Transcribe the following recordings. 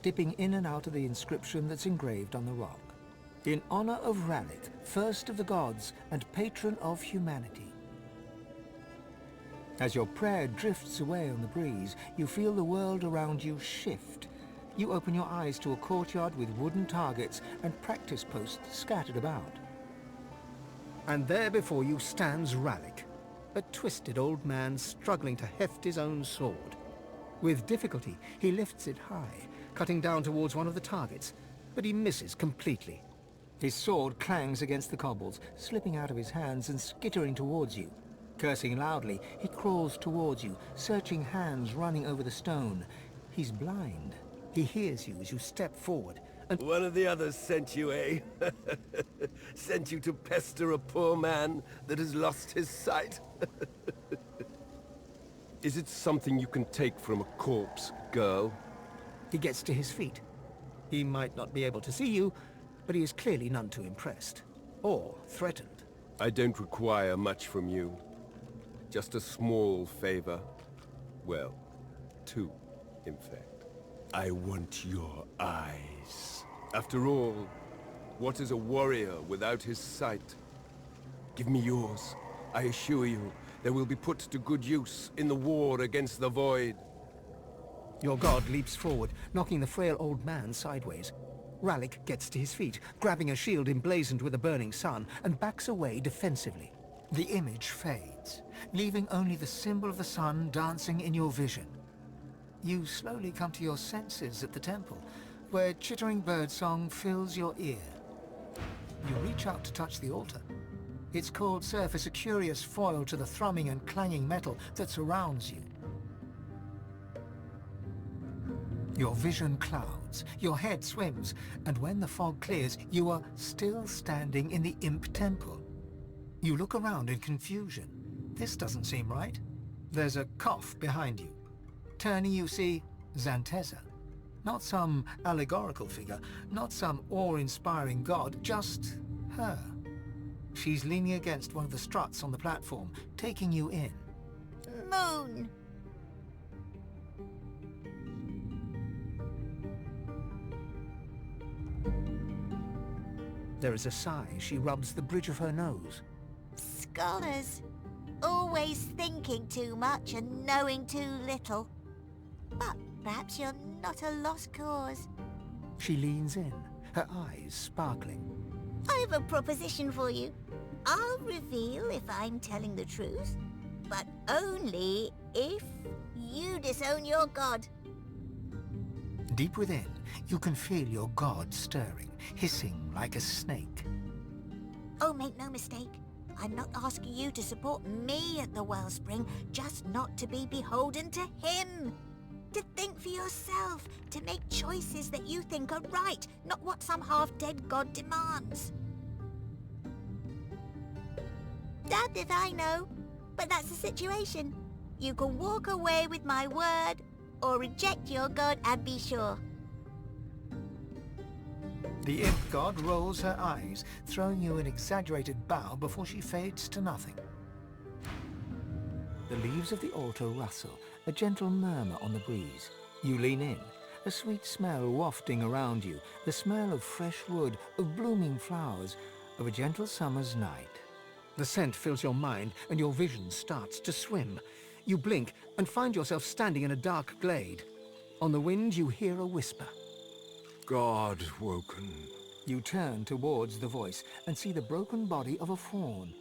dipping in and out of the inscription that's engraved on the rock. In honor of Rhalic, first of the gods and patron of humanity. As your prayer drifts away on the breeze, you feel the world around you shift. You open your eyes to a courtyard with wooden targets and practice posts scattered about. And there before you stands Rhalic, a twisted old man struggling to heft his own sword. With difficulty, he lifts it high, cutting down towards one of the targets, but he misses completely. His sword clangs against the cobbles, slipping out of his hands and skittering towards you. Cursing loudly, he crawls towards you, searching hands running over the stone. He's blind. He hears you as you step forward, and... One of the others sent you, eh? Sent you to pester a poor man that has lost his sight? Is it something you can take from a corpse, girl? He gets to his feet. He might not be able to see you, but he is clearly none too impressed. Or threatened. I don't require much from you. Just a small favor. Well, two, in fact. I want your eyes. After all, what is a warrior without his sight? Give me yours. I assure you, they will be put to good use in the war against the Void. Your god leaps forward, knocking the frail old man sideways. Rhalic gets to his feet, grabbing a shield emblazoned with a burning sun, and backs away defensively. The image fades, leaving only the symbol of the sun dancing in your vision. You slowly come to your senses at the temple, where chittering birdsong fills your ear. You reach out to touch the altar. Its cold surface a curious foil to the thrumming and clanging metal that surrounds you. Your vision clouds, your head swims, and when the fog clears, you are still standing in the imp temple. You look around in confusion. This doesn't seem right. There's a cough behind you. Turning, you see Xantezza. Not some allegorical figure, not some awe-inspiring god, just her. She's leaning against one of the struts on the platform, taking you in. Moon! There is a sigh. She rubs the bridge of her nose. Scholars. Always thinking too much and knowing too little. But perhaps you're not a lost cause. She leans in, her eyes sparkling. I have a proposition for you. I'll reveal if I'm telling the truth, but only if you disown your god. Deep within, you can feel your god stirring, hissing like a snake. Oh, make no mistake. I'm not asking you to support me at the wellspring, just not to be beholden to him. To think for yourself, to make choices that you think are right, not what some half-dead god demands. Damned if I know, but that's the situation. You can walk away with my word, or reject your god and be sure. The imp god rolls her eyes, throwing you an exaggerated bow before she fades to nothing. The leaves of the altar rustle, a gentle murmur on the breeze. You lean in, a sweet smell wafting around you, the smell of fresh wood, of blooming flowers, of a gentle summer's night. The scent fills your mind, and your vision starts to swim. You blink and find yourself standing in a dark glade. On the wind, you hear a whisper. God woken. You turn towards the voice and see the broken body of a fawn.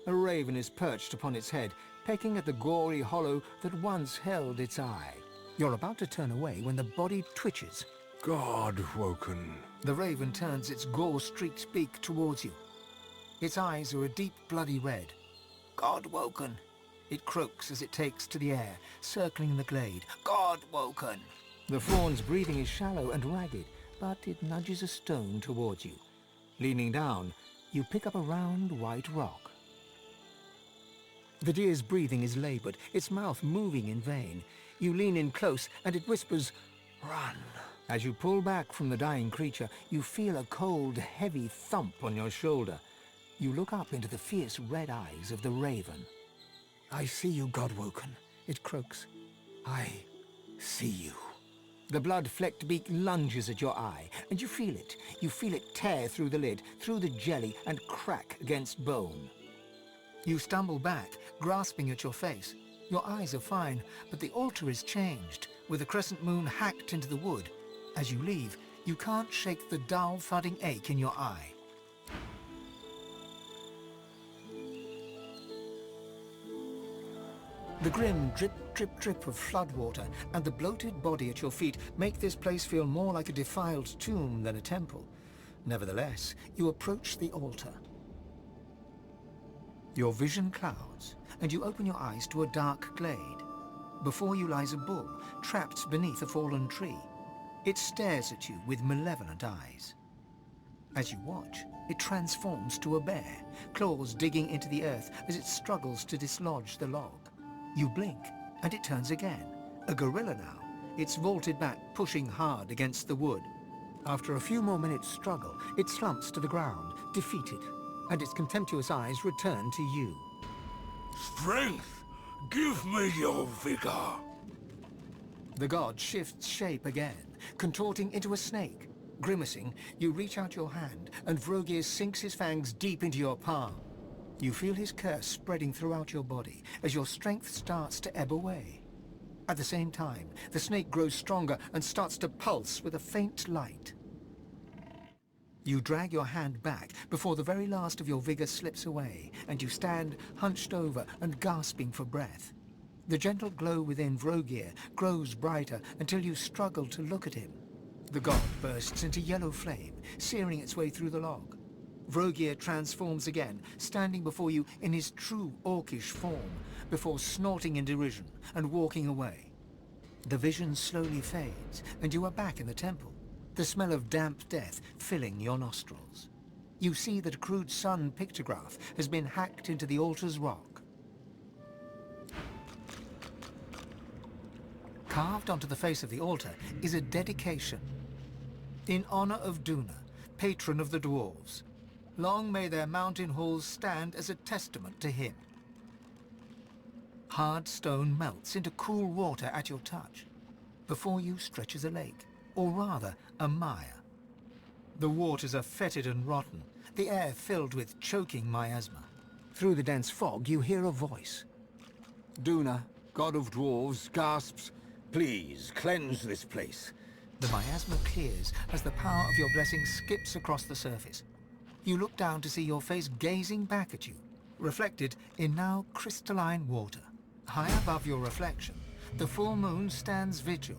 A raven is perched upon its head, pecking at the gory hollow that once held its eye. You're about to turn away when the body twitches. God woken. The raven turns its gore-streaked beak towards you. Its eyes are a deep bloody red. God woken. It croaks as it takes to the air, circling the glade. God woken. The fawn's breathing is shallow and ragged, but it nudges a stone towards you. Leaning down, you pick up a round white rock. The deer's breathing is labored, its mouth moving in vain. You lean in close, and it whispers, "Run." As you pull back from the dying creature, you feel a cold, heavy thump on your shoulder. You look up into the fierce red eyes of the raven. "I see you, Godwoken," it croaks. "I see you." The blood-flecked beak lunges at your eye, and you feel it. You feel it tear through the lid, through the jelly, and crack against bone. You stumble back, grasping at your face. Your eyes are fine, but the altar is changed, with the crescent moon hacked into the wood. As you leave, you can't shake the dull, thudding ache in your eye. The grim drip, drip, drip of floodwater and the bloated body at your feet make this place feel more like a defiled tomb than a temple. Nevertheless, you approach the altar. Your vision clouds, and you open your eyes to a dark glade. Before you lies a bull, trapped beneath a fallen tree. It stares at you with malevolent eyes. As you watch, it transforms to a bear, claws digging into the earth as it struggles to dislodge the log. You blink, and it turns again. A gorilla now. It's vaulted back, pushing hard against the wood. After a few more minutes' struggle, it slumps to the ground, defeated, and its contemptuous eyes return to you. Strength! Give me your vigor! The god shifts shape again, contorting into a snake. Grimacing, you reach out your hand, and Vrogir sinks his fangs deep into your palm. You feel his curse spreading throughout your body as your strength starts to ebb away. At the same time, the snake grows stronger and starts to pulse with a faint light. You drag your hand back before the very last of your vigor slips away, and you stand hunched over and gasping for breath. The gentle glow within Vrogir grows brighter until you struggle to look at him. The god bursts into yellow flame, searing its way through the log. Vrogir transforms again, standing before you in his true orcish form, before snorting in derision and walking away. The vision slowly fades, and you are back in the temple, the smell of damp death filling your nostrils. You see that a crude sun pictograph has been hacked into the altar's rock. Carved onto the face of the altar is a dedication. In honor of Duna, patron of the dwarves. Long may their mountain halls stand as a testament to him. Hard stone melts into cool water at your touch. Before you stretches a lake, or rather, a mire. The waters are fetid and rotten, the air filled with choking miasma. Through the dense fog, you hear a voice. Duna, god of dwarves, gasps, "Please, cleanse this place." The miasma clears as the power of your blessing skips across the surface. You look down to see your face gazing back at you, reflected in now crystalline water. High above your reflection, the full moon stands vigil.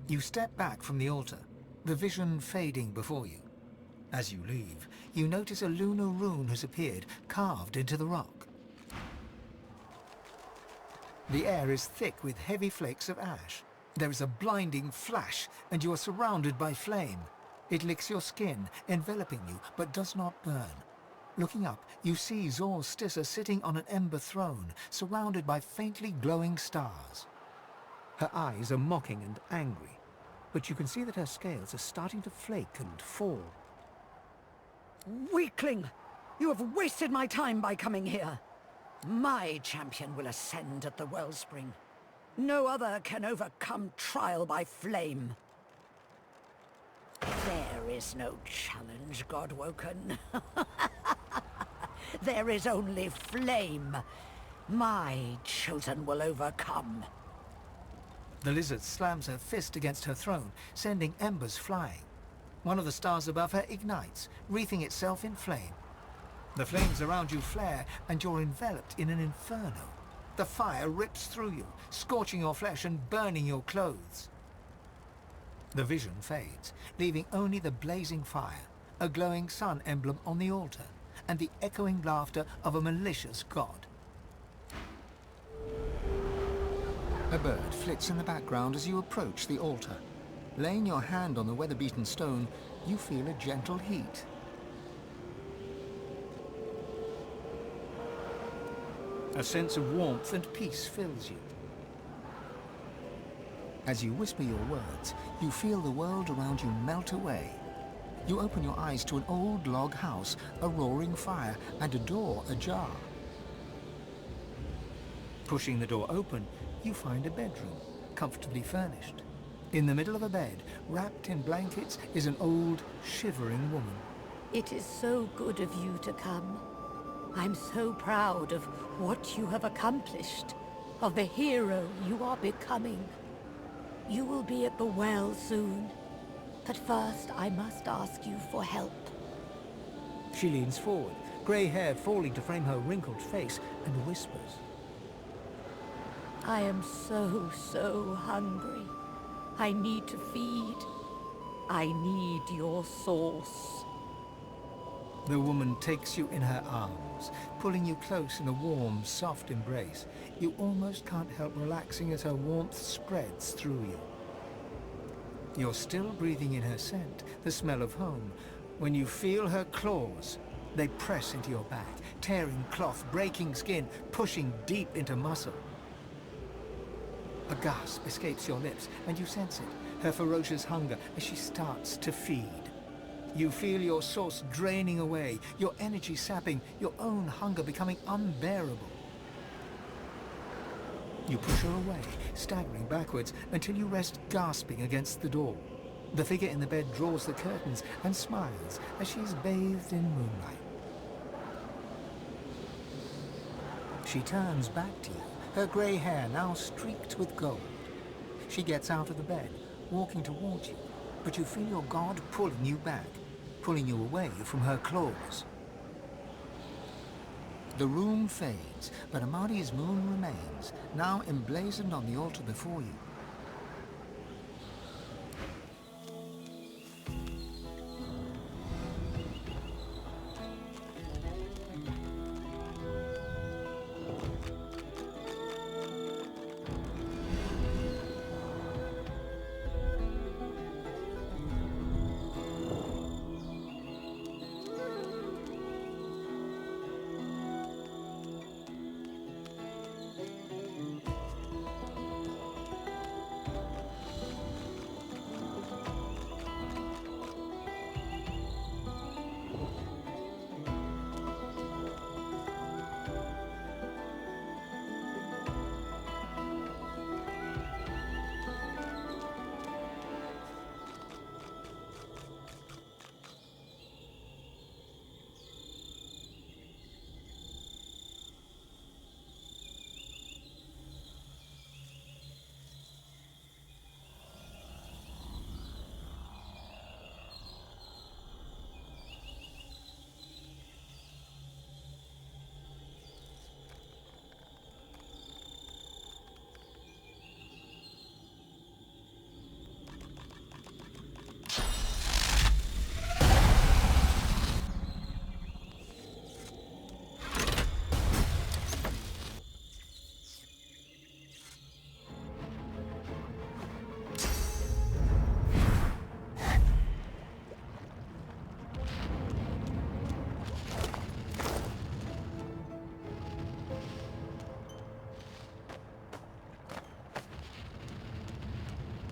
You step back from the altar, the vision fading before you. As you leave, you notice a lunar rune has appeared, carved into the rock. The air is thick with heavy flakes of ash. There is a blinding flash, and you are surrounded by flame. It licks your skin, enveloping you, but does not burn. Looking up, you see Zorl-Stissa sitting on an ember throne, surrounded by faintly glowing stars. Her eyes are mocking and angry, but you can see that her scales are starting to flake and fall. Weakling! You have wasted my time by coming here. My champion will ascend at the wellspring. No other can overcome trial by flame. There is no challenge, Godwoken. There is only flame. My chosen will overcome. The lizard slams her fist against her throne, sending embers flying. One of the stars above her ignites, wreathing itself in flame. The flames around you flare, and you're enveloped in an inferno. The fire rips through you, scorching your flesh and burning your clothes. The vision fades, leaving only the blazing fire, a glowing sun emblem on the altar, and the echoing laughter of a malicious god. A bird flits in the background as you approach the altar. Laying your hand on the weather-beaten stone, you feel a gentle heat. A sense of warmth and peace fills you. As you whisper your words, you feel the world around you melt away. You open your eyes to an old log house, a roaring fire, and a door ajar. Pushing the door open, you find a bedroom, comfortably furnished. In the middle of a bed, wrapped in blankets, is an old, shivering woman. It is so good of you to come. I'm so proud of what you have accomplished, of the hero you are becoming. You will be at the well soon, but first I must ask you for help. She leans forward, grey hair falling to frame her wrinkled face, and whispers. I am so hungry. I need to feed. I need your sauce. The woman takes you in her arms, pulling you close in a warm, soft embrace. You almost can't help relaxing as her warmth spreads through you. You're still breathing in her scent, the smell of home, when you feel her claws. They press into your back, tearing cloth, breaking skin, pushing deep into muscle. A gasp escapes your lips, and you sense it, her ferocious hunger as she starts to feed. You feel your source draining away, your energy sapping, your own hunger becoming unbearable. You push her away, staggering backwards, until you rest gasping against the door. The figure in the bed draws the curtains and smiles as she is bathed in moonlight. She turns back to you, her grey hair now streaked with gold. She gets out of the bed, walking towards you, but you feel your god pulling you back, pulling you away from her claws. The room fades, but Amadia's moon remains, now emblazoned on the altar before you.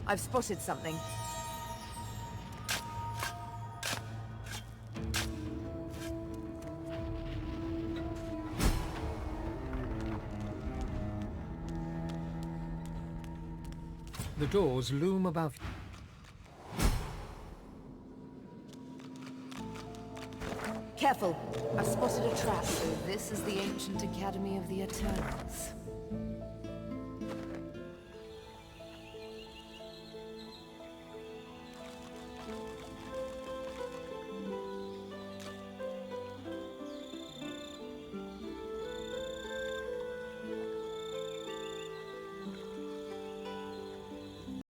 I've spotted something. The doors loom above you. Careful! I've spotted a trap. So this is the ancient academy of the Eternals.